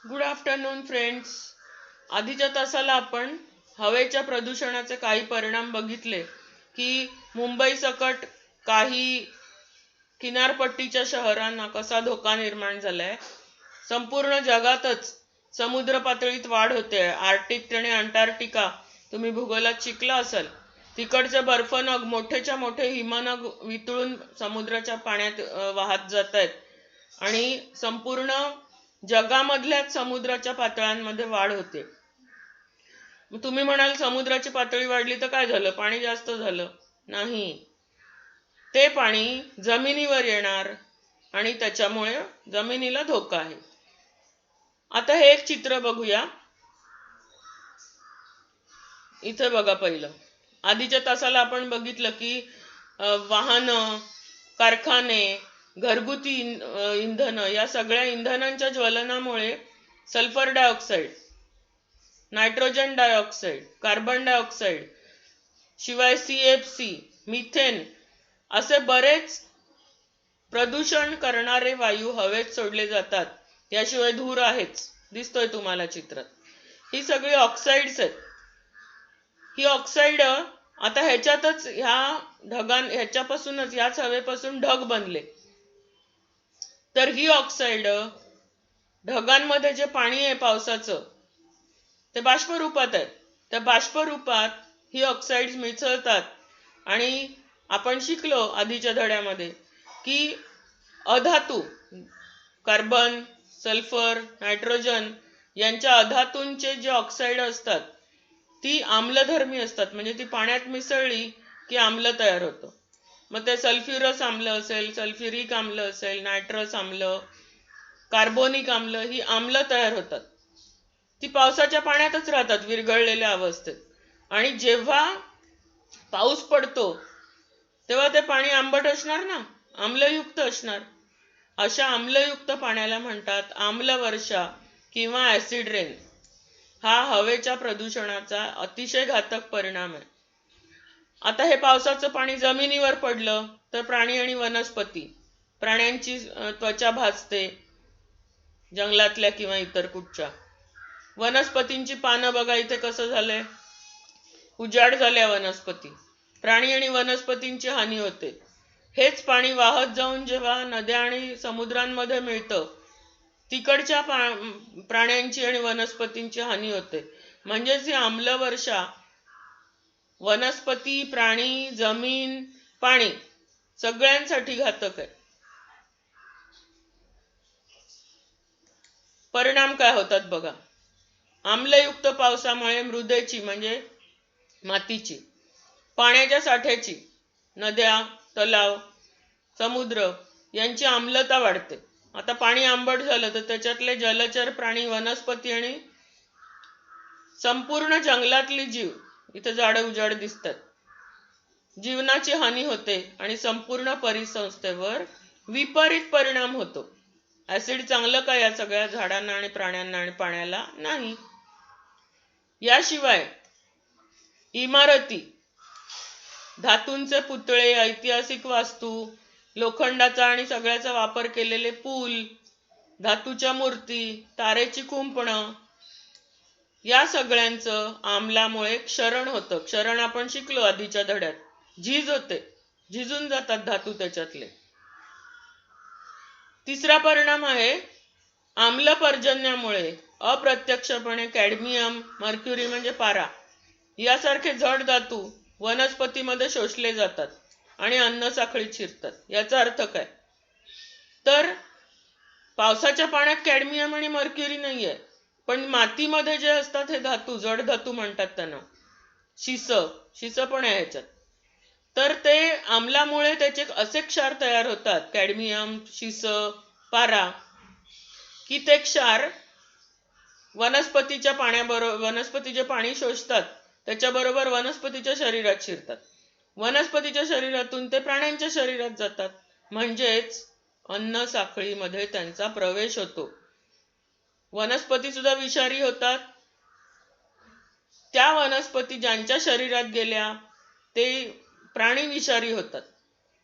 Good afternoon friends. आधीच्या तासाला आपण हवेच्या प्रदूषणाचे काही परिणाम बघितले की मुंबई सकट काही किनारपट्टीच्या शहरांना कसा धोका निर्माण झालाय. संपूर्ण जगातच समुद्र पातळीत वाढ होते. आर्क्टिक आणि अंटार्क्टिका तुम्ही भूगोलात शिकला असाल. तिकडचे बर्फनग मोठेच्या मोठे हिमनग वितळून समुद्राच्या पाण्यात वाहत जात आहेत आणि संपूर्ण जगामधल्याच समुद्राच्या पातळ्यांमध्ये वाढ होते. तुम्ही म्हणाल समुद्राची पातळी वाढली तर काय झालं, पाणी जास्त झालं? नाही, ते पाणी जमिनीवर येणार आणि त्याच्यामुळे जमिनीला धोका आहे. आता हे एक चित्र बघूया. इथे बघा, पहिलं आधीच्या तासाला आपण बघितलं की वाहनं, कारखाने, घरगुती इंधन या सगळ्या इंधनांच्या ज्वलनामुळे sulphur dioxide, nitrogen dioxide, carbon dioxide, शिवाय CFC, मिथेन असे बरेच प्रदूषण करणारे वायू हवेत सोडले जातात. याशिवाय धूर आहेच, दिसतोय तुम्हाला चित्रात. ही सगळी ऑक्साइड्स आहेत. ही ऑक्साइड आता ह्याच्यातच ह्याच्यापासूनच याच हवेपासून ढग बनले. तर ही ऑक्साइड ढगांमध्ये जे पाणी आहे पावसाचं ते बाष्परूपात आहे. त्या बाष्परूपात ही ऑक्साइड्स मिसळतात आणि आपण शिकलो आधीच्या धड्यामध्ये की अधातू कार्बन, सल्फर, नायट्रोजन यांच्या अधातूंचे जे ऑक्साइड असतात ती आम्लधर्मी असतात. म्हणजे ती पाण्यात मिसळली की आम्ल तयार होतं. मग ते सल्फ्युरस आम्ल असेल, सल्फ्युरिक आम्ल असेल, नायट्रस आम्ल, कार्बोनिक आम्ल, ही आम्ल तयार होतात. ती पावसाच्या पाण्यातच राहतात विरघळलेल्या अवस्थेत. आणि जेव्हा पाऊस पडतो तेव्हा ते पाणी आंबट असणार ना, आम्लयुक्त असणार. अशा आम्लयुक्त पाण्याला म्हणतात आम्लवर्षा किंवा ऍसिड रेन. हा हवेच्या प्रदूषणाचा अतिशय घातक परिणाम आहे. आता हे पावसाचं पाणी जमिनीवर पडलं तर प्राणी आणि वनस्पती, प्राण्यांची त्वचा भाजते, जंगलातल्या किंवा इतर कुठच्या. वनस्पतींची पानं बघा इथे कसं झालंय, उजाड झाल्या वनस्पती. प्राणी आणि वनस्पतींची हानी होते. हेच पाणी वाहत जाऊन जेव्हा नद्या आणि समुद्रांमध्ये मिळतं तिकडच्या प्राण्यांची आणि वनस्पतींची हानी होते. म्हणजेच ही आम्लवर्षा वनस्पती, प्राणी, जमीन, पाणी सगळ्यांसाठी घातक आहे. परिणाम काय होतात बघा. आम्लयुक्त पावसामुळे मृदेची म्हणजे मातीची, पाण्याच्या साठ्याची, नद्या, तलाव, समुद्र यांची आम्लता वाढते. आता पाणी आंबट झालं तर त्याच्यातले जलचर प्राणी, वनस्पती आणि संपूर्ण जंगलातली जीव, इथे झाडं उजाड दिसतात, जीवनाची हानी होते आणि संपूर्ण परिसंस्थेवर विपरीत परिणाम होतो. ऍसिड चांगलं का या सगळ्या झाडांना आणि प्राण्यांना आणि पाण्याला? नाही. याशिवाय इमारती, धातूंचे पुतळे, ऐतिहासिक वास्तू, लोखंडाचा आणि सगळ्याचा वापर केलेले पूल, धातूच्या मूर्ती, तारेची कुंपणं या सगळ्यांचं आम्लामुळे क्षरण होतं. क्षरण आपण शिकलो आधीच्या धड्यात. झीज होते, झिजून जातात धातू त्याच्यातले. तिसरा परिणाम आहे आम्ल पर्जन्यामुळे अप्रत्यक्षपणे कॅडमियम, मर्क्युरी म्हणजे पारा यासारखे जड धातू वनस्पतीमध्ये शोषले जातात आणि अन्न साखळीत शिरतात. याचा अर्थ काय? तर पावसाच्या पाण्यात कॅडमियम आणि मर्क्युरी नाहीये, पण मातीमध्ये जे असतात हे धातू, जड धातू म्हणतात त्यांना, शिस पण आहे ह्याच्यात. तर ते आम्लामुळे त्याचे असे क्षार तयार होतात, कॅडमियम, शिस, पारा, की ते क्षार वनस्पतीच्या पाण्याबरोबर, वनस्पती जे पाणी शोषतात त्याच्याबरोबर वनस्पतीच्या शरीरात शिरतात. वनस्पतीच्या शरीरातून ते प्राण्यांच्या शरीरात जातात. म्हणजेच अन्न साखळीमध्ये त्यांचा प्रवेश होतो. वनस्पती सुद्धा विषारी होतात. त्या वनस्पती ज्यांच्या शरीरात गेल्या ते प्राणी विषारी होतात.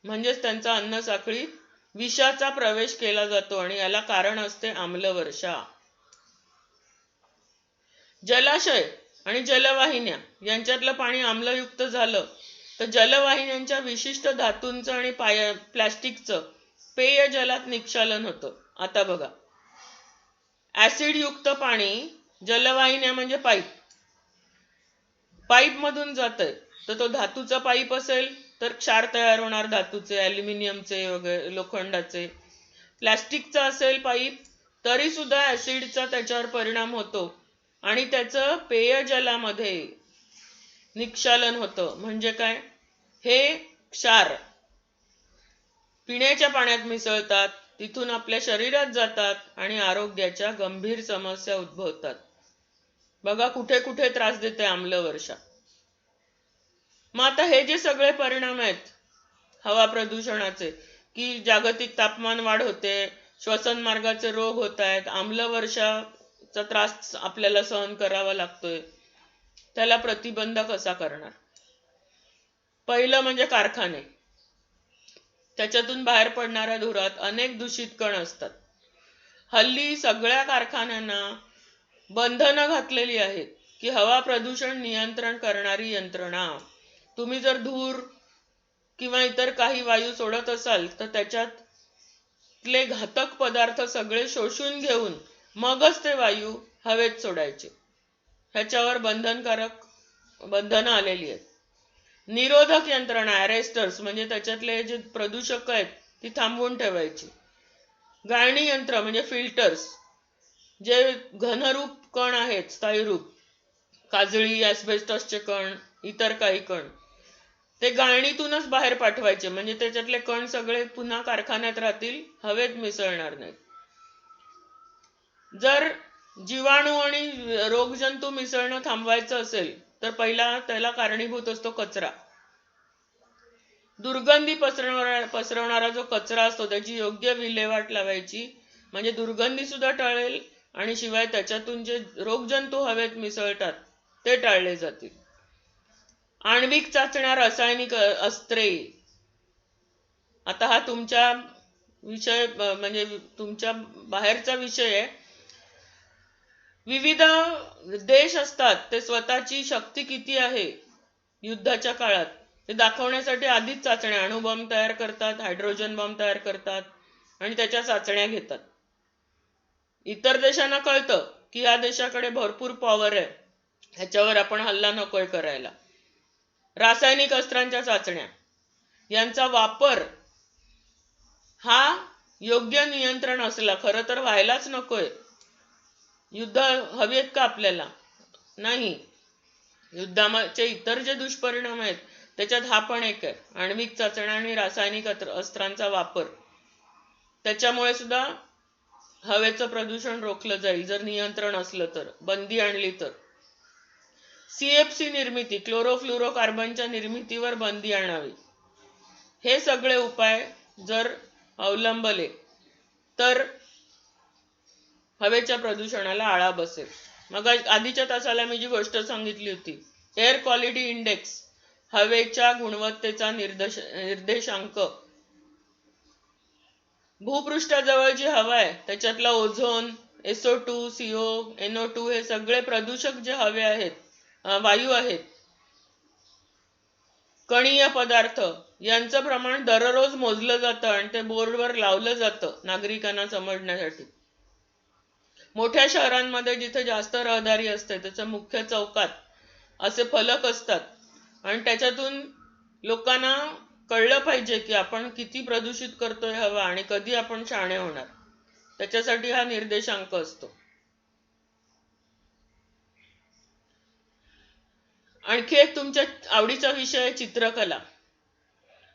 म्हणजेच त्यांचा अन्न साखळीत विषाचा प्रवेश केला जातो आणि याला कारण असते आम्लवर्षा. जलाशय आणि जलवाहिन्या यांच्यातलं पाणी आम्लयुक्त झालं तर जलवाहिन्यांच्या विशिष्ट धातूंचं आणि प्लॅस्टिकचं पेय जलात निक्षालन होतं. आता बघा, ऍसिड युक्त पाणी जलवाहिन्या म्हणजे पाईप मधून जातंय तर तो धातूचा पाईप असेल तर क्षार तयार होणार धातूचे, ॲल्युमिनियमचे वगैरे, लोखंडाचे. प्लॅस्टिकचा असेल पाईप तरी सुद्धा ऍसिडचा त्याच्यावर परिणाम होतो आणि त्याचं पेयजलामध्ये निक्षालन होतं. म्हणजे काय, हे क्षार पिण्याच्या पाण्यात मिसळतात, तिथून आपल्या शरीरात जातात आणि आरोग्याच्या गंभीर समस्या उद्भवतात. बघा कुठे कुठे त्रास देते आम्लवर्षा. मग आता हे जे सगळे परिणाम आहेत हवा प्रदूषणाचे, की जागतिक तापमान वाढ होते, श्वसन मार्गाचे रोग होत आहेत, आम्लवर्षाचा त्रास आपल्याला सहन करावा लागतोय, त्याला प्रतिबंध कसा करणार? पहिलं म्हणजे कारखाने. त्याच्यातून बाहेर पडणाऱ्या धुरात अनेक दूषित कण असतात. हल्ली सगळ्या कारखान्यांना बंधनं घातलेली आहेत की हवा प्रदूषण नियंत्रण करणारी यंत्रणा. तुम्ही जर धूर किंवा इतर काही वायू सोडत असाल तर त्याच्यातले घातक पदार्थ सगळे शोषून घेऊन मगच ते वायू हवेत सोडायचे. ह्याच्यावर बंधनं आलेली आहेत. निरोधक यंत्रणा, अरेस्टर्स, म्हणजे त्याच्यातले जे प्रदूषक आहेत ती थांबवून ठेवायची. गाळणी यंत्र म्हणजे फिल्टर्स, जे घनरूप कण आहेत, स्थायीरूप, काजळी, ॲस्बेस्टॉसचे कण, इतर काही कण, ते गाळणीतूनच बाहेर पाठवायचे. म्हणजे त्याच्यातले कण सगळे पुन्हा कारखान्यात राहतील, हवेत मिसळणार नाहीत. जर जीवाणू आणि रोगजंतू मिसळणं थांबवायचं असेल तर पहिला त्याला कारणीभूत असतो कचरा. दुर्गंधी पसरवणारा जो कचरा असतो त्याची योग्य विल्हेवाट लावायची, म्हणजे दुर्गंधी सुद्धा टळेल आणि शिवाय त्याच्यातून जे रोगजंतू हवेत मिसळतात ते टाळले जातील. आण्विक चाचण्या, रासायनिक अस्त्रे. आता हा तुमच्या विषय म्हणजे तुमच्या बाहेरचा विषय आहे. विविध देश असतात, ते स्वतःची शक्ती किती आहे युद्धाच्या काळात ते दाखवण्यासाठी आधीच चाचण्या, अणुबॉम्ब तयार करतात, हायड्रोजन बॉम्ब तयार करतात आणि त्याच्या चाचण्या घेतात. इतर देशांना कळतं की या देशाकडे भरपूर पॉवर आहे, ह्याच्यावर आपण हल्ला नकोय करायला. रासायनिक अस्त्रांच्या चाचण्या, यांचा वापर हा योग्य नियंत्रण असला, खरं तर व्हायलाच नकोय. युद्ध हवी आहेत का आपल्याला? नाही. युद्धाचे इतर जे दुष्परिणाम आहेत त्याच्यात हा पण एक आहे, आण्विक चाचण्या आणि रासायनिक अस्त्रांचा वापर. त्याच्यामुळे सुद्धा हवेचं प्रदूषण रोखलं जाईल जर नियंत्रण असलं तर, बंदी आणली तर. CFC निर्मिती, क्लोरोफ्लोरोकार्बनच्या निर्मितीवर बंदी आणावी. हे सगळे उपाय जर अवलंबले तर हवेच्या प्रदूषणाला आळा बसेल. मग आधीच्या तासाला मी जी गोष्ट सांगितली होती, एअर क्वालिटी इंडेक्स, हवेच्या गुणवत्तेचा निर्देशांक. भूपृष्ठाजवळ जी हवा आहे त्याच्यातला ओझोन, SO2, CO, NO2 हे सगळे प्रदूषक जे हवे आहेत, वायू आहेत, कणीय पदार्थ, यांचं प्रमाण दररोज मोजलं जातं आणि ते बोर्डवर लावलं जातं नागरिकांना समजण्यासाठी. मोठ्या शहरांमध्ये जिथे जास्त रहदारी असते त्याच्या मुख्य चौकात असे फलक असतात आणि त्याच्यातून लोकांना कळलं पाहिजे की आपण किती प्रदूषित करतोय हवा आणि कधी आपण शहाणे होणार. त्याच्यासाठी हा निर्देशांक असतो. आणखी एक तुमच्या आवडीचा विषय आहे चित्रकला.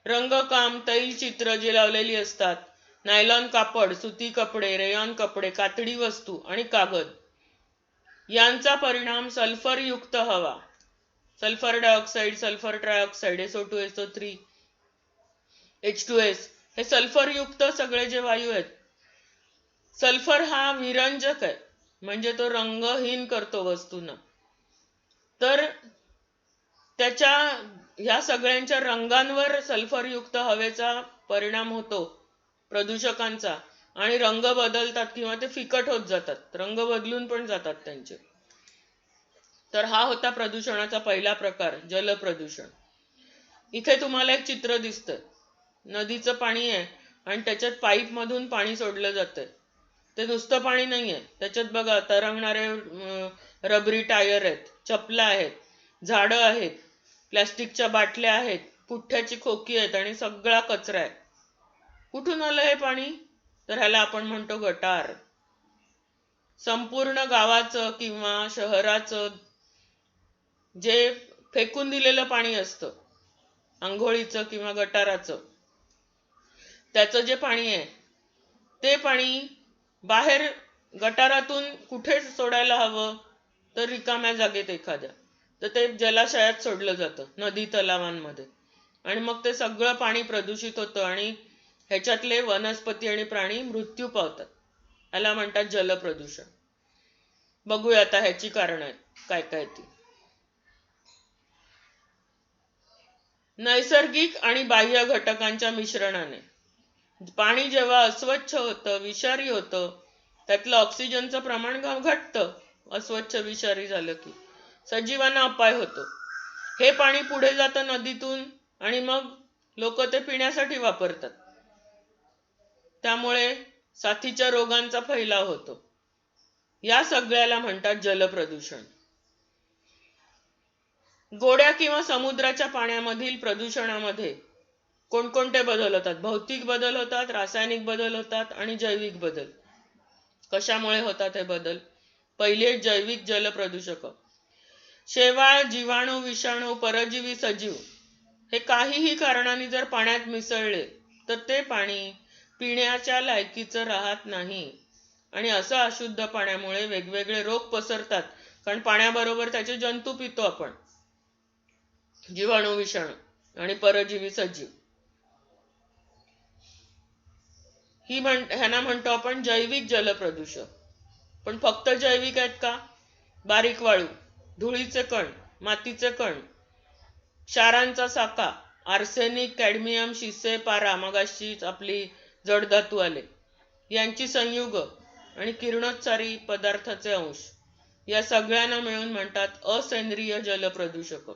रंगकाम, तैलचित्र जे लावलेली असतात, नायलॉन कापड, सुती कपडे, रेयॉन कपडे, कातडी वस्तू आणि कागद, यांचा परिणाम सल्फर युक्त हवा, sulphur dioxide, sulphur trioxide, SO2, SO3, H2S, हे सल्फर युक्त सगळे जे वायू आहेत. सल्फर हा विरंजक आहे, म्हणजे तो रंगहीन करतो वस्तूंना. तर त्याच्या ह्या सगळ्यांच्या रंगांवर सल्फर युक्त हवेचा परिणाम होतो प्रदूषकांचा आणि रंग बदलतात किंवा ते फिकट होत जातात, रंग बदलून पण जातात त्यांचे. तर हा होता प्रदूषणाचा पहिला प्रकार, जलप्रदूषण. इथे तुम्हाला एक चित्र दिसतंय. नदीचं पाणी आहे आणि त्याच्यात पाईप मधून पाणी सोडलं जातंय. ते नुसतं पाणी नाहीये, त्याच्यात बघा तरंगणारे रबरी टायर आहेत, चपला आहेत, झाडं आहेत, प्लास्टिकच्या बाटल्या आहेत, पुठ्ठ्याची खोकी आहेत आणि सगळा कचरा आहे. कुठून आलं हे पाणी? तर ह्याला आपण म्हणतो गटार. संपूर्ण गावाचं किंवा शहराचं जे फेकून दिलेलं पाणी असतं, आंघोळीचं किंवा गटाराचं, त्याचं जे पाणी आहे ते पाणी बाहेर गटारातून कुठे सोडायला हवं? तर रिकाम्या जागेत एखाद्या. तर ते जलाशयात सोडलं जातं, नदी तलावांमध्ये. आणि मग ते सगळं पाणी प्रदूषित होतं आणि ह्याच्यातले वनस्पती आणि प्राणी मृत्यू पावतात. याला म्हणतात जलप्रदूषण. बघूया आता ह्याची कारणं आहेत काय काय ती. नैसर्गिक आणि बाह्य घटकांच्या मिश्रणाने पाणी जेव्हा अस्वच्छ होतं, विषारी होतं, त्यातलं ऑक्सिजनचं प्रमाण घटतं. अस्वच्छ विषारी झालं की सजीवांना अपाय होतो. हे पाणी पुढे जातं नदीतून आणि मग लोक ते पिण्यासाठी वापरतात. त्यामुळे साथीच्या रोगांचा फैलाव होतो. या सगळ्याला म्हणतात जलप्रदूषण. गोड्या किंवा समुद्राच्या पाण्यामधील प्रदूषणामध्ये कोणकोणते बदल होतात? भौतिक बदल होतात, रासायनिक बदल होतात आणि जैविक बदल. कशामुळे होतात हे बदल? पहिले जैविक जलप्रदूषक. शेवाळ, जीवाणू, विषाणू, परजीवी, सजीव हे काहीही कारणाने जर पाण्यात मिसळले तर ते पाणी पिण्याच्या लायकीचं राहत नाही. आणि असं अशुद्ध पाण्यामुळे वेगवेगळे रोग पसरतात. कारण पाण्याबरोबर त्याचे जंतू पितो आपण, जीवाणू, विषाणू आणि परजीवी, सजीव. ह्यांना म्हणतो आपण जैविक जलप्रदूषक. पण फक्त जैविक आहेत का? बारीक वाळू, धुळीचे कण, मातीचे कण, क्षारांचा साका, आर्सेनिक, कॅडमियम, शिसे, पारा, मगाशी आपली जड धातू आले, यांची संयुग आणि किरणोत्सारी पदार्थाचे अंश, या सगळ्यांना मिळून म्हणतात असेंद्रिय जलप्रदूषक.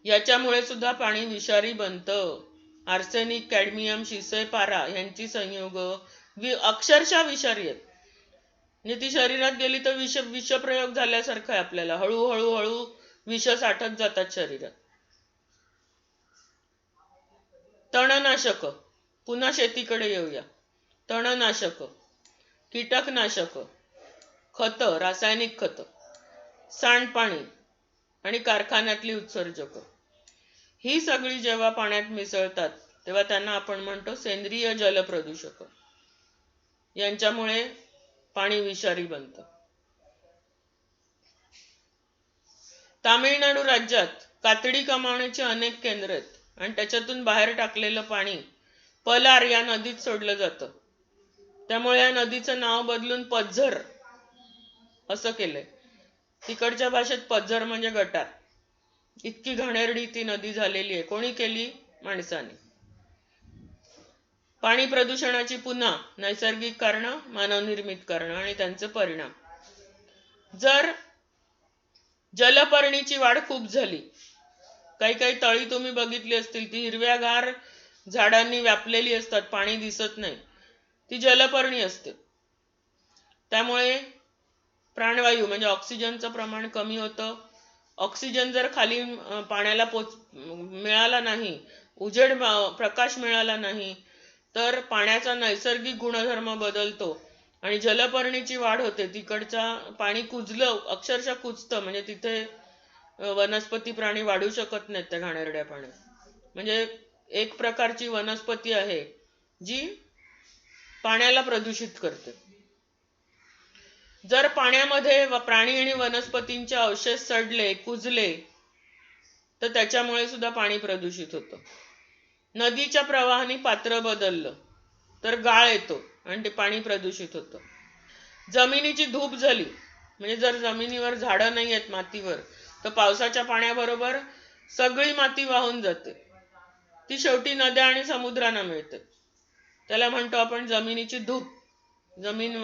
याच्यामुळे सुद्धा पाणी विषारी बनतं. आर्सेनिक, कॅडमियम, शिसे, पारा यांची संयुग अक्षरशः विषारी आहेत. म्हणजे ती शरीरात गेली तर विषप्रयोग झाल्यासारखं आहे आपल्याला. हळूहळू हळू विष साठत जातात शरीरात. तणनाशक, पुन्हा शेतीकडे येऊया. तणनाशक, कीटकनाशक, खत, रासायनिक खत, सांडपाणी आणि कारखान्यातली उत्सर्जक, ही सगळी जेव्हा पाण्यात मिसळतात तेव्हा त्यांना आपण म्हणतो सेंद्रिय जलप्रदूषक. यांच्यामुळे पाणी विषारी बनतं. तामिळनाडू राज्यात कातडी कमावण्याची अनेक केंद्र आहेत आणि त्याच्यातून बाहेर टाकलेलं पाणी पलार या नदीत सोडलं जातं. त्यामुळे या नदीचं नाव बदलून पझर असं केलंय. तिकडच्या भाषेत पझर म्हणजे गटार. इतकी घाणेरडी ती नदी झालेली आहे. कोणी केली? माणसाने. पाणी प्रदूषणाची पुन्हा नैसर्गिक कारणं, मानवनिर्मित कारणं आणि त्यांचे परिणाम. जर जलपर्णीची वाढ खूप झाली, काही काही तळी तुम्ही बघितली असतील, ती हिरव्यागार झाडांनी व्यापलेली असतात, पाणी दिसत नाही, ती जलपर्णी असते. त्यामुळे प्राणवायू म्हणजे ऑक्सिजनचं प्रमाण कमी होतं. ऑक्सिजन जर खाली पाण्याला मिळाला नाही, उजेड प्रकाश मिळाला नाही, तर पाण्याचा नैसर्गिक गुणधर्म बदलतो आणि जलपर्णीची वाढ होते. तिकडचा पाणी कुजलं, अक्षरशः कुजतं. म्हणजे तिथे वनस्पती प्राणी वाढू शकत नाहीत त्या घाणेरड्या पाण्यात. म्हणजे एक प्रकारची वनस्पती आहे जी पाण्याला प्रदूषित करते. जर पाण्यामध्ये प्राणी आणि वनस्पतींचे अवशेष सडले, कुजले, तर त्याच्यामुळे सुद्धा पाणी प्रदूषित होतं. नदीच्या प्रवाहाने पात्र बदललं तर गाळ येतो आणि ते पाणी प्रदूषित होतं. जमिनीची धूप झाली म्हणजे जर जमिनीवर झाडं नाही आहेत मातीवर, तर पावसाच्या पाण्याबरोबर सगळी माती वाहून जाते. ती शेवटी नद्या आणि समुद्रांना मिळते. त्याला म्हणतो आपण जमिनीची धूप,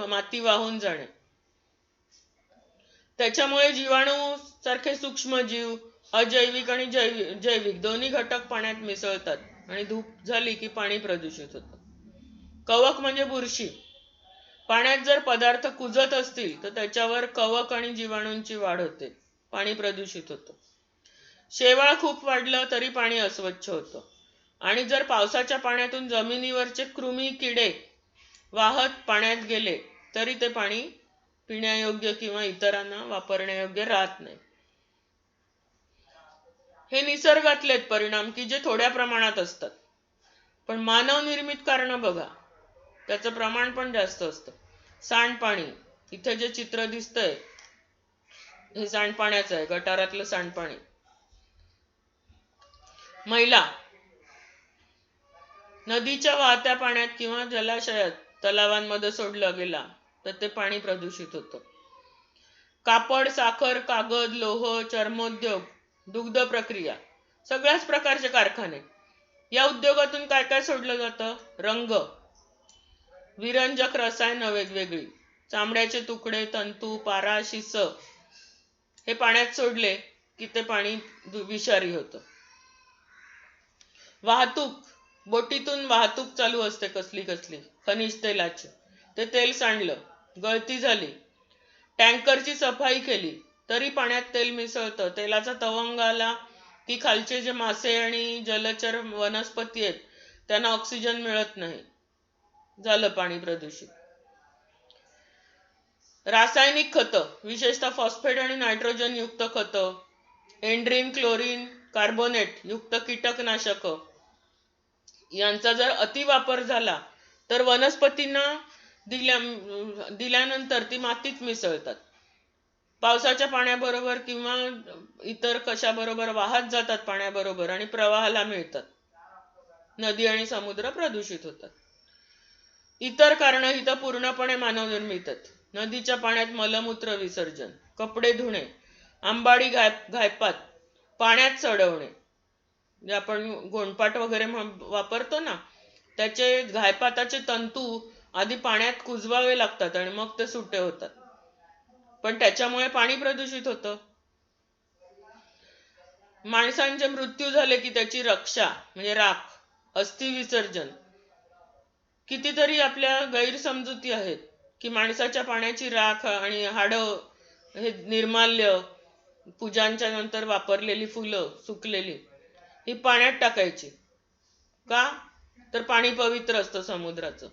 माती वाहून जाणे. त्याच्यामुळे जीवाणू सारखे सूक्ष्मजीव, अजैविक आणि जैविक दोन्ही घटक पाण्यात मिसळतात आणि धूप झाली की पाणी प्रदूषित होतं. कवक म्हणजे बुरशी. पाण्यात जर पदार्थ कुजत असतील तर त्याच्यावर कवक आणि जीवाणूंची वाढ होते, पाणी प्रदूषित होतं. शेवाळ खूप वाढलं तरी पाणी अस्वच्छ होतं. आणि जर पावसाच्या पाण्यातून जमिनीवरचे कृमी, किडे वाहत पाण्यात गेले तरी ते पाणी पिण्यायोग्य किंवा इतरांना वापरण्यायोग्य राहत नाही. हे निसर्गातलेच परिणाम की जे थोड्या प्रमाणात असतात. पण मानव निर्मित कारण बघा, त्याचं प्रमाण पण जास्त असतं. सांडपाणी, इथे जे चित्र दिसतंय हे सांडपाण्याचं आहे, गटारातलं सांडपाणी. मैला नदीच्या वाहत्या पाण्यात किंवा जलाशयात, तलावांमध्ये सोडलं गेला तर ते पाणी प्रदूषित होतं. कापड, साखर, कागद, लोह, चर्मोद्योग, दुग्ध प्रक्रिया, सगळ्याच प्रकारचे कारखाने. या उद्योगातून काय काय सोडलं जातं? रंग, विरंजक रसायनं वेगवेगळी, चामड्याचे तुकडे, तंतू, पारा, शिस हे पाण्यात सोडले की ते पाणी विषारी होतं. वाहतूक, बोटीतून वाहतूक चालू असते कसली कसली खनिज तेलाची, ते तेल सांडलं, गळती झाली. टँकरची सफाई केली तरी पाण्यात तेल मिसळतं. तेलाचा तवंग आला की खालचे जे मासे आणि जलचर वनस्पती आहेत त्यांना ऑक्सिजन मिळत नाही, झालं पाणी प्रदूषित. रासायनिक खतं, विशेषतः फॉस्फेट आणि नायट्रोजन युक्त खतं, एंड्रीन, क्लोरीन, कार्बोनेट युक्त कीटकनाशक यांचा जर अतिवापर झाला तर वनस्पतींना दिल्यानंतर ती मातीत मिसळतात. पावसाच्या पाण्याबरोबर किंवा इतर कशाबरोबर वाहत जातात पाण्याबरोबर आणि प्रवाहाला मिळतात. नदी आणि समुद्र प्रदूषित होतात. इतर कारण ही तर पूर्णपणे मानवनिर्मित आहेत. नदीच्या पाण्यात मलमूत्र विसर्जन, कपडे धुणे, आंबाडी घायपात, पाण्यात चढवणे, जे आपण गोंडपाट वगैरे वापरतो ना, त्याचे घायपाताचे तंतू आधी पाण्यात कुजवावे लागतात आणि मग ते सुटे होतात. पण त्याच्यामुळे पाणी प्रदूषित होतं. माणसांचे मृत्यू झाले की त्याची रक्षा म्हणजे राख, अस्थि विसर्जन. कितीतरी आपल्या गैरसमजुती आहेत की माणसाच्या पाण्याची राख आणि हाडं हे निर्माल्य, पूजांच्या नंतर वापरलेली फुलं सुकलेली ही पाण्यात टाकायची. का? तर पाणी पवित्र असतं समुद्राचं.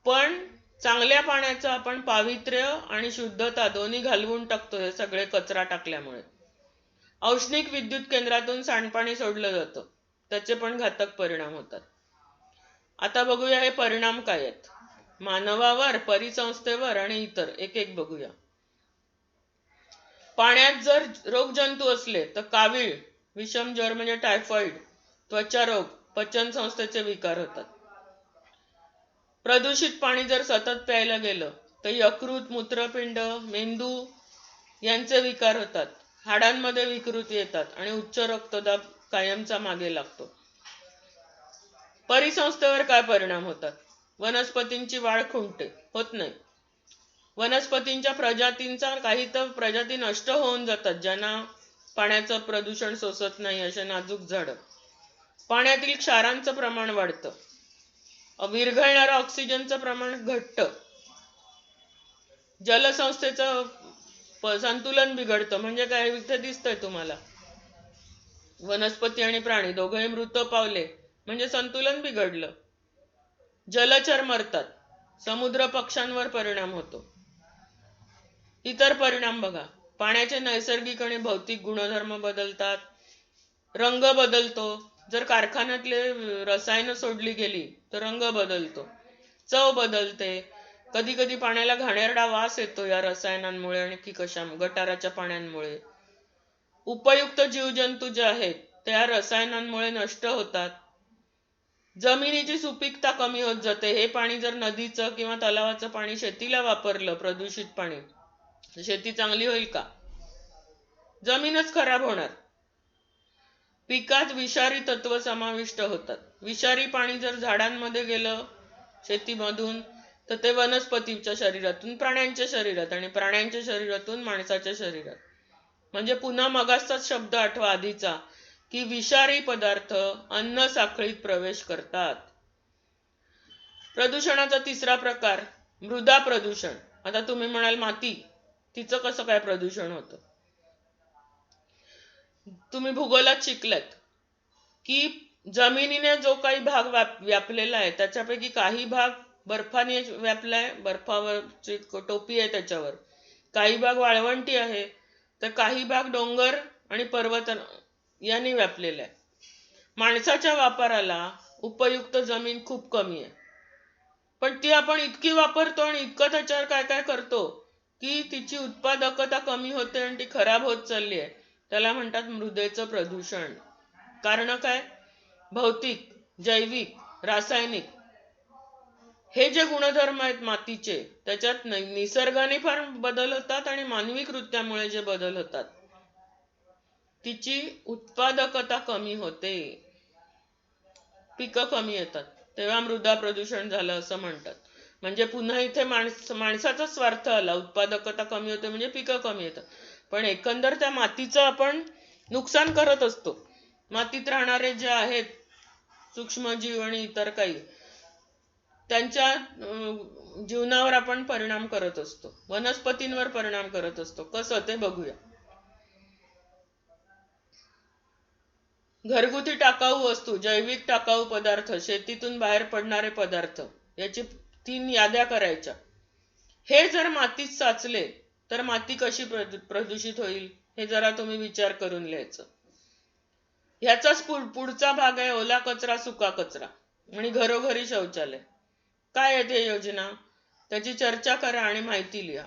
पण चांगल्या पाण्याचं आपण पावित्र्य आणि शुद्धता दोन्ही घालवून टाकतो हे सगळे कचरा टाकल्यामुळे. औष्णिक विद्युत केंद्रातून सांडपाणी सोडलं जातं, त्याचे पण घातक परिणाम होतात. आता बघूया हे परिणाम काय आहेत मानवावर, परिसंस्थेवर आणि इतर, एक एक बघूया. पाण्यात जर रोगजंतू असले तर कावीळ, विषम ज्वर म्हणजे टायफॉइड, त्वचा रोग, पचन संस्थेचे विकार होतात. प्रदूषित पाणी जर सतत प्यायला गेलं तर यकृत, मूत्रपिंड, मेंदू यांचे विकार होतात. हाडांमध्ये विकृती येतात आणि उच्च रक्तदाब कायमचा मागे लागतो. परिसंस्थेवर काय परिणाम होतात? वनस्पतींची वाढ खुंटते, होत नाही. वनस्पतींच्या प्रजातींचा काही तर प्रजाती नष्ट होऊन जातात, ज्यांना पाण्याचं प्रदूषण सोसत नाही असे नाजूक झाडं. पाण्यातील क्षारांचं प्रमाण वाढतं. विरघळणाऱ्या ऑक्सिजनचं प्रमाण घटतं. जलसंस्थेचं संतुलन बिघडतं. म्हणजे काय इथे दिसतंय तुम्हाला, वनस्पती आणि प्राणी दोघेही मृत पावले म्हणजे संतुलन बिघडलं. जलचर मरतात. समुद्र पक्ष्यांवर परिणाम होतो. इतर परिणाम बघा, पाण्याचे नैसर्गिक आणि भौतिक गुणधर्म बदलतात. रंग बदलतो. जर कारखान्यातले रसायनं सोडली गेली तर रंग बदलतो, चव बदलते. कधी कधी पाण्याला घाणेरडा वास येतो या रसायनांमुळे आणि की कशा गटाराच्या पाण्यामुळे. उपयुक्त जीवजंतू जे आहेत ते या रसायनांमुळे नष्ट होतात. जमिनीची सुपीकता कमी होत जाते. हे पाणी जर नदीचं किंवा तलावाचं पाणी शेतीला वापरलं, प्रदूषित पाणी, शेती चांगली होईल का? जमीनच खराब होणार. पिकात विषारी तत्व समाविष्ट होतात. विषारी पाणी जर झाडांमध्ये गेलं शेतीमधून तर ते वनस्पतीच्या शरीरातून प्राण्यांच्या शरीरात आणि प्राण्यांच्या शरीरातून माणसाच्या शरीरात. म्हणजे पुन्हा मगाचाच शब्द आठवा आधीचा, की विषारी पदार्थ अन्न साखळीत प्रवेश करतात. प्रदूषणाचा तिसरा प्रकार मृदा प्रदूषण. आता तुम्ही म्हणाल माती, तिचं कसं काय प्रदूषण होतं? तुम्ही भूगोलात शिकलात की जमिनीने जो काही भाग व्यापलेला आहे त्याच्यापैकी काही भाग बर्फाने व्यापलाय, बर्फावरची टोपी आहे त्याच्यावर. काही भाग वाळवंटी आहे, तर काही भाग डोंगर आणि पर्वत यांनी व्यापलेला आहे. माणसाच्या वापराला उपयुक्त जमीन खूप कमी आहे, पण ती आपण इतकी वापरतो आणि इतकं त्याच्यावर काय काय करतो की तिची उत्पादकता कमी होते आणि ती खराब होत चालली आहे. त्याला म्हणतात मृदेचं प्रदूषण. कारण काय? भौतिक, जैविक, रासायनिक हे जे गुणधर्म आहेत मातीचे, त्याच्यात निसर्गाने फार बदल होतात आणि मानवी कृत्यामुळे जे बदल होतात तिची उत्पादकता कमी होते, पिकं कमी येतात, तेव्हा मृदा प्रदूषण झालं असं म्हणतात. म्हणजे पुन्हा इथे माणसाचा स्वार्थ आला. उत्पादकता कमी होते म्हणजे पिकं कमी येतात, पण एकंदर त्या मातीचं आपण नुकसान करत असतो. मातीत राहणारे जे आहेत सूक्ष्मजीव आणि इतर काही, त्यांच्या जीवनावर आपण परिणाम करत असतो, वनस्पतींवर परिणाम करत असतो. कसं ते बघूया. घरगुती टाकाऊ वस्तू, जैविक टाकाऊ पदार्थ, शेतीतून बाहेर पडणारे पदार्थ, याची 3 याद्या करायच्या. हे जर मातीत साचले तर माती कशी प्रदूषित होईल हे जरा तुम्ही विचार करून लिहायचं. ह्याचाच पुढचा भाग आहे ओला कचरा, सुका कचरा आणि घरोघरी शौचालय. काय आहे ते योजना, त्याची चर्चा करा आणि माहिती लिहा.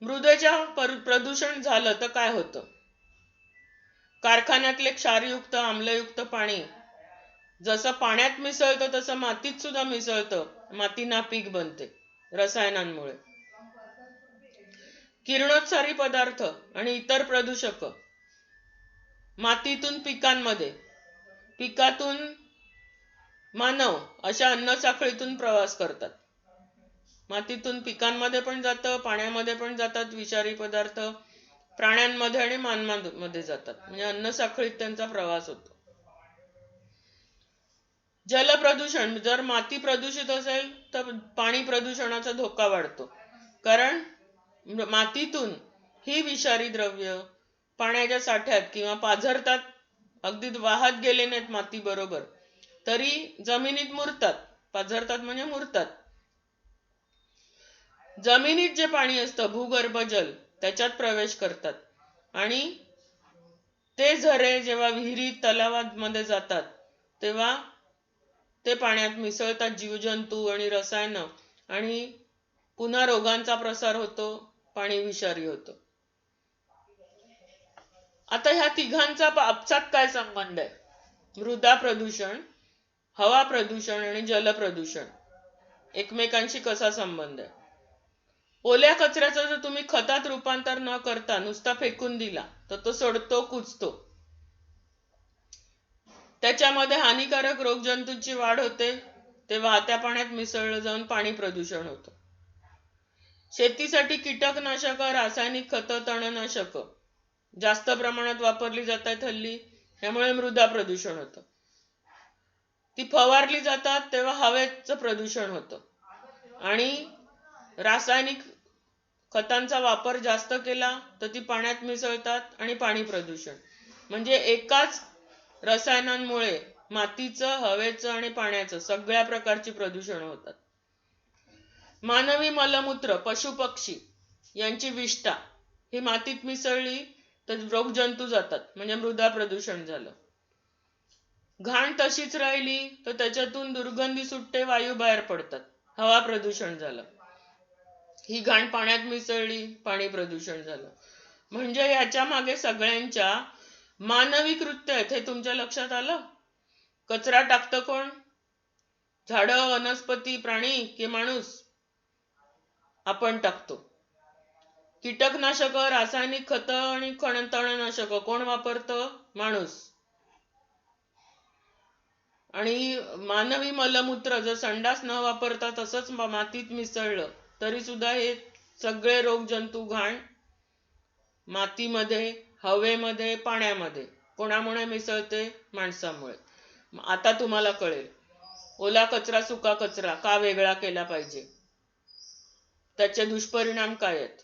मृदेच्या प्रदूषण झालं तर काय होतं? कारखान्यातले क्षारयुक्त आम्लयुक्त पाणी जसं पाण्यात मिसळतं तसं मातीत सुद्धा मिसळतं, माती नापीक बनते रसायनांमुळे. किरणोत्सारी पदार्थ आणि इतर प्रदूषक मातीतून पिकांमध्ये, पिकातून मानव अशा अन्न साखळीतून प्रवास करतात. मातीतून पिकांमध्ये पण जातं, पाण्यामध्ये पण जातात विषारी पदार्थ, प्राण्यांमध्ये आणि मानवांमध्ये जातात. म्हणजे अन्न साखळीत त्यांचा प्रवास होतो. जलप्रदूषण. जर माती प्रदूषित असेल तर पाणी प्रदूषणाचा धोका वाढतो, कारण मातीतून ही विषारी द्रव्य पाण्याच्या साठ्यात किंवा पाझरतात. अगदी वाहत गेले नाहीत माती बरोबर तरी जमिनीत मुरतात. पाझरतात म्हणजे मुरतात. जमिनीत जे पाणी असतं भूगर्भ जल त्याच्यात प्रवेश करतात आणि ते झरे जेव्हा विहिरीत तलावांमध्ये जातात तेव्हा ते पाण्यात मिसळतात, जीवजंतू आणि रसायन, आणि पुन्हा रोगांचा प्रसार होतो, पाणी विषारी होतं. आता ह्या तिघांचा आपसात काय संबंध आहे? मृदा प्रदूषण, हवा प्रदूषण आणि जल प्रदूषण एकमेकांशी कसा संबंध आहे? ओल्या कचऱ्याचं जर तुम्ही खतात रूपांतर न करता नुसता फेकून दिला तर तो सडतो, कुजतो. त्याच्यामध्ये हानिकारक रोगजंतूंची वाढ होते, ते वाहत्या पाण्यात मिसळलं जाऊन पाणी प्रदूषण होतं. शेतीसाठी कीटकनाशक, रासायनिक खतं, तणनाशक जास्त प्रमाणात वापरली जात आहेत हल्ली, त्यामुळे मृदा प्रदूषण होतं. ती फवारली जातात तेव्हा हवेचं प्रदूषण होतं आणि रासायनिक खतांचा वापर जास्त केला तर ती पाण्यात मिसळतात आणि पाणी प्रदूषण. म्हणजे एकाच रसायनांमुळे मातीचं, हवेचं आणि पाण्याचं सगळ्या प्रकारची प्रदूषण होतात. मानवी मलमूत्र, पशु पक्षी यांची विष्ठा ही मातीत मिसळली तर रोगजंतू जातात, म्हणजे मृदा प्रदूषण झालं. घाण तशीच राहिली तर त्याच्यातून दुर्गंधी सुटते, वायू बाहेर पडतात, हवा प्रदूषण झालं. ही घाण पाण्यात मिसळली, पाणी प्रदूषण झालं. म्हणजे याच्या मागे सगळ्यांच्या मानवी कृत्य आहेत, हे तुमच्या लक्षात आलं? कचरा टाकतं कोण? झाडं, वनस्पती, प्राणी की माणूस? आपण टाकतो. कीटकनाशक, रासायनिक खत आणि तणनाशक कोण वापरतं? माणूस. आणि मानवी मलमूत्र जर संडास न वापरता तसंच मातीत मिसळलं तरी सुद्धा हे सगळे रोगजंतू घाण मातीमध्ये, हवेमध्ये, पाण्यामध्ये कोणामुळे मिसळते? माणसामुळे. आता तुम्हाला कळेल ओला कचरा सुका कचरा का वेगळा केला पाहिजे, त्याचे दुष्परिणाम काय आहेत.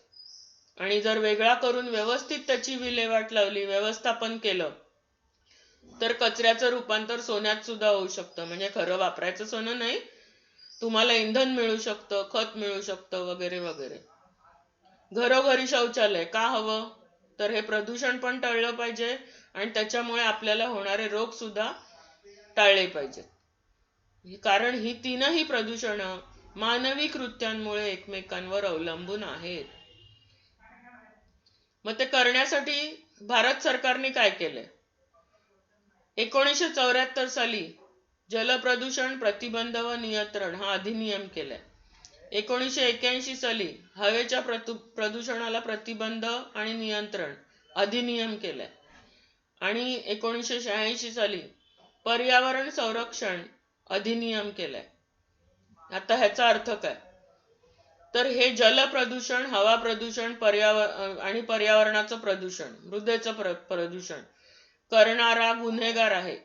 आणि जर वेगळा करून व्यवस्थित त्याची विल्हेवाट लावली, व्यवस्थापन केलं, तर कचऱ्याचं रूपांतर सोन्यात सुद्धा होऊ शकतं. म्हणजे खरं वापरायचं सोनं नाही, तुम्हाला इंधन मिळू शकतं, खत मिळू शकतं, वगैरे वगैरे. घरोघरी शौचालय का हवं? तर हे प्रदूषण पण टळलं पाहिजे आणि त्याच्यामुळे आपल्याला होणारे रोग सुद्धा टाळले पाहिजेत. कारण ही तीनही प्रदूषण मानवी कृत्यांमुळे एकमेकांवर अवलंबून आहेत. मग ते करण्यासाठी भारत सरकारने काय केलंय? 1974 साली जलप्रदूषण प्रतिबंध व नियंत्रण हा अधिनियम केलाय. 1981 साली हवेच्या प्रदूषणाला प्रतिबंध आणि नियंत्रण अधिनियम केलाय. आणि 1986 साली पर्यावरण संरक्षण अधिनियम केलाय. आता ह्याचा अर्थ काय? तर हे जल प्रदूषण, हवा प्रदूषण, आणि पर्यावरणाचं प्रदूषण, मृदेचं प्रदूषण करणारा गुन्हेगार आहे.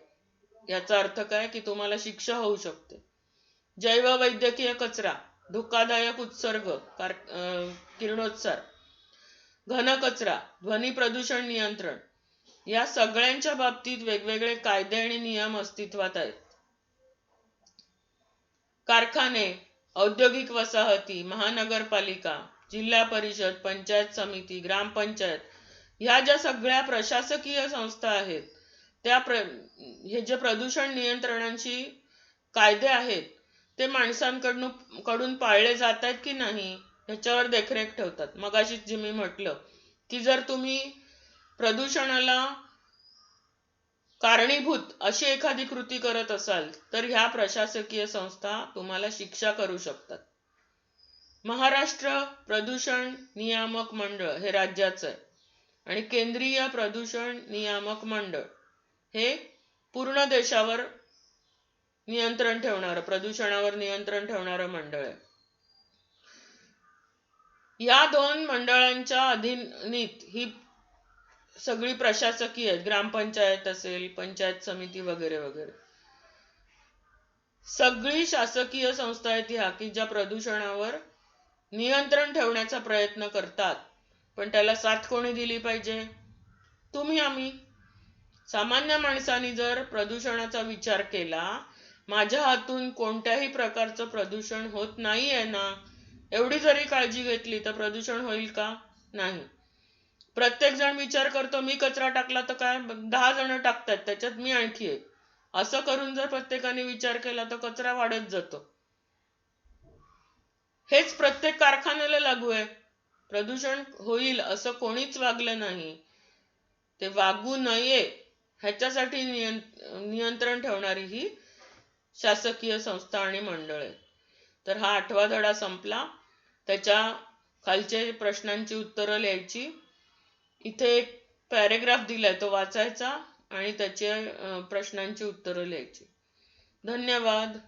याचा अर्थ काय? की तुम्हाला शिक्षा होऊ शकते. जैववैद्यकीय कचरा, धोकादायक उत्सर्ग, किरणोत्सार, घनकचरा, ध्वनी प्रदूषण नियंत्रण, या सगळ्यांच्या बाबतीत वेगवेगळे कायदे आणि नियम अस्तित्वात आहेत. कारखाने, औद्योगिक वसाहती, महानगरपालिका, जिल्हा परिषद, पंचायत समिती, ग्रामपंचायत, ह्या ज्या सगळ्या प्रशासकीय संस्था आहेत, त्या हे जे प्रदूषण नियंत्रणाची कायदे आहेत ते माणसांकडून पाळले जात आहेत की नाही ह्याच्यावर देखरेख ठेवतात. मगाशीच जे मी म्हटलं की जर तुम्ही प्रदूषणाला कारणीभूत अशी एखादी कृती करत असाल तर ह्या प्रशासकीय संस्था तुम्हाला शिक्षा करू शकतात. महाराष्ट्र प्रदूषण नियामक मंडळ हे राज्याचं आहे आणि केंद्रीय प्रदूषण नियामक मंडळ हे पूर्ण देशावर नियंत्रण ठेवणारं, प्रदूषणावर नियंत्रण ठेवणारं मंडळ आहे. या दोन मंडळांच्या अधीनीत ही सगळी प्रशासकीय आहेत. ग्रामपंचायत असेल, पंचायत समिती, वगैरे वगैरे सगळी शासकीय संस्था आहेत ह्या की ज्या प्रदूषणावर नियंत्रण ठेवण्याचा प्रयत्न करतात. पण त्याला साथ कोणी दिली पाहिजे? तुम्ही, आम्ही. सामान्य माणसाने जर प्रदूषणाचा विचार केला, माझ्या हातून कोणत्याही प्रकारचं प्रदूषण होत नाहीये ना, एवढी जरी काळजी घेतली तर प्रदूषण होईल का? नाही. प्रत्येक जण विचार करतो मी कचरा टाकला तर काय 10 जण टाकतात त्याच्यात मी आणखी एक, असं करून जर प्रत्येकाने विचार केला तर कचरा वाढत जातो. हेच प्रत्येक कारखान्याला लागू आहे. प्रदूषण होईल असं कोणीच वागलं नाही. ते वागू नये ह्याच्यासाठी नियंत्रण ठेवणारी ही शासकीय संस्था आणि मंडळ आहे. तर हा 8वा धडा संपला. त्याच्या खालचे प्रश्नांची उत्तरं लिहायची. इथे एक पॅरेग्राफ दिलाय तो वाचायचा आणि त्याचे प्रश्नांची उत्तरं लिहायची. धन्यवाद.